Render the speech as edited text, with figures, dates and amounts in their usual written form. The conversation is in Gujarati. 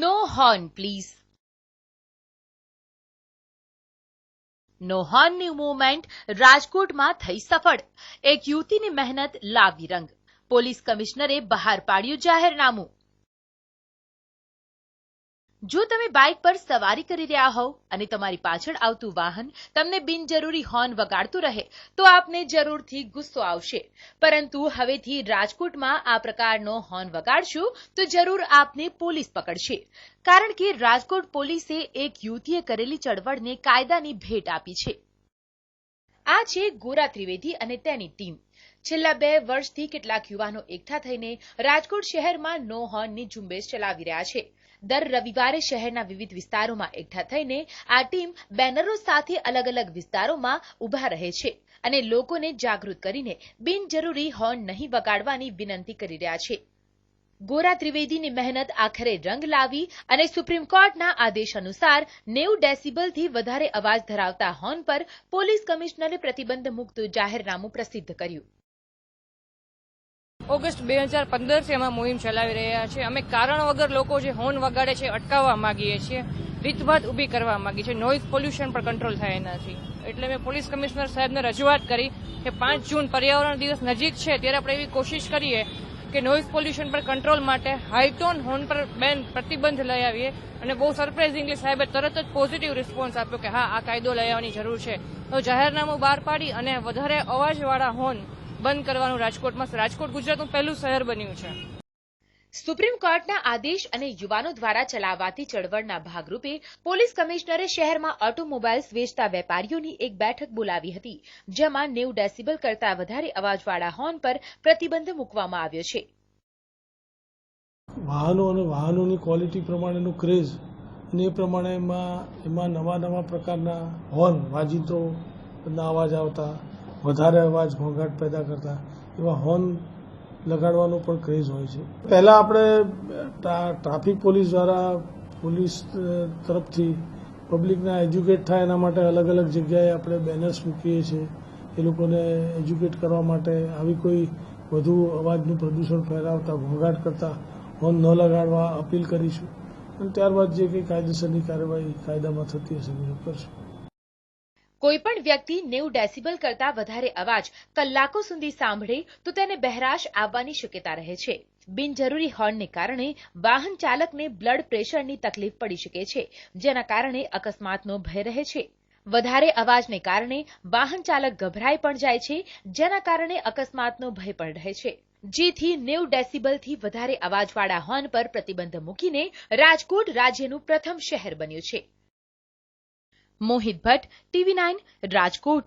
No horn please. નો હોર્નની મૂવમેન્ટ રાજકોટમાં થઈ સફળ. એક યુવતીની મહેનત લાવી રંગ. પોલીસ કમિશનરે બહાર પાડ્યું જાહેરનામું. જો તમે બાઇક પર સવારી કરી રહ્યા હોવ અને તમારી પાછળ આવતું વાહન તમને બિનજરૂરી હોર્ન વગાડતું રહે તો આપને જરૂરથી ગુસ્સો આવશે. પરંતુ હવેથી રાજકોટમાં આ પ્રકારનો હોર્ન વગાડશો તો જરૂર આપને પોલીસ પકડશે. કારણ કે રાજકોટ પોલીસે એક યુવતીએ કરેલી ચળવળને કાયદાની ભેટ આપી છે. આ છે ગોરા ત્રિવેદી અને તેની ટીમ. છેલ્લા 2 વર્ષથી કેટલાક યુવાનો એકઠા થઈને રાજકોટ શહેરમાં નો હોર્નની ઝુંબેશ ચલાવી રહ્યા છે. દર રવિવારે શહેરના વિવિધ વિસ્તારોમાં એકઠા થઈને આ ટીમ બેનરો સાથે અલગ અલગ વિસ્તારોમાં ઊભા રહે છે અને લોકોને જાગૃત કરીને બિનજરૂરી હોર્ન નહીં વગાડવાની વિનંતી કરી રહ્યા છે. ગોરા ત્રિવેદીની મહેનત આખરે રંગ લાવી અને સુપ્રીમ કોર્ટના આદેશ અનુસાર 90 ડેસિબલથી વધારે અવાજ ધરાવતા હોર્ન પર પોલીસ કમિશનરે પ્રતિબંધ મુક્ત જાહેરનામું પ્રસિદ્ધ કર્યું. ઓગસ્ટ 2015 થી અમે મુહિમ ચલાવી રહ્યા છીએ. અમે કારણ વગર લોકો જે હોર્ન વગાડે છે અટકાવવા માંગીએ છીએ, રીતભાત ઊભી કરવા માંગીએ છીએ. નોઇઝ પોલ્યુશન પર કંટ્રોલ થાય એનાથી. એટલે મેં પોલીસ કમિશનર સાહેબને રજૂઆત કરી કે 5 જૂન પર્યાવરણ દિવસ નજીક છે ત્યારે આપણે એવી કોશિશ કરીએ કે નોઇઝ પોલ્યુશન પર કંટ્રોલ માટે હાઈટોન હોર્ન પર પ્રતિબંધ લઈ આવીએ. અને બહુ સરપ્રાઇઝિંગલી સાહેબે તરત જ પોઝિટિવ રિસ્પોન્સ આપ્યો કે હા, આ કાયદો લઈ આવવાની જરૂર છે. તો જાહેરનામું બહાર પાડી અને વધારે અવાજવાળા હોર્ન બંધ કરવાનું રાજકોટ ગુજરાતનું પહેલું શહેર બન્યું છે. સુપ્રીમ કોર્ટના આદેશ અને યુવાનો દ્વારા ચલાવાતી ચળવળના ભાગરૂપે પોલીસ કમિશનરે શહેરમાં ઓટોમોબાઈલ્સ વેચતા વેપારીઓની એક બેઠક બોલાવી હતી, જેમાં 90 ડેસિબલ કરતા વધારે અવાજવાળા હોર્ન પર પ્રતિબંધ મૂકવામાં આવ્યો છે. વાહનો અને વાહનોની ક્વોલિટી પ્રમાણેનો ક્રેઝ અને એ પ્રમાણે એમાં નવા પ્રકારના હોર્ન, વાજિંત્રોના અવાજ આવતા, વધારે અવાજ ઘોંઘાટ પેદા કરતા એવા હોર્ન લગાડવાનો પણ ક્રેઝ હોય છે. પહેલાં આપણે ટ્રાફિક પોલીસ દ્વારા પોલીસ તરફથી પબ્લિકના એજ્યુકેટ થાય એના માટે અલગ અલગ જગ્યાએ આપણે બેનર્સ મૂકીએ છીએ. એ લોકોને એજ્યુકેટ કરવા માટે આવી કોઈ વધુ અવાજનું પ્રદૂષણ ફેલાવતા, ઘોંઘાટ કરતા હોર્ન ન લગાડવા અપીલ કરીશું. અને ત્યારબાદ જે કંઈ કાયદેસરની કાર્યવાહી કાયદામાં થતી હશે એ કરશું. કોઈપણ વ્યક્તિ 90 ડેસિબલ કરતા વધારે અવાજ કલાકો સુધી સાંભળે તો તેને બહેરાશ આવવાની શક્યતા રહે છે. બિનજરૂરી હોર્નને કારણે વાહન ચાલકને બ્લડ પ્રેશરની તકલીફ પડી શકે છે, જેના કારણે અકસ્માતનો ભય રહે છે. વધારે અવાજને કારણે વાહન ચાલક ગભરાઈ પણ જાય છે, જેના કારણે અકસ્માતનો ભય પણ રહે છે. જેથી 90 ડેસિબલથી વધારે અવાજવાળા હોર્ન પર પ્રતિબંધ મૂકીને રાજકોટ રાજ્યનું પ્રથમ શહેર બન્યું છે. મોહિત ભટ્ટ, TV9, રાજકોટ.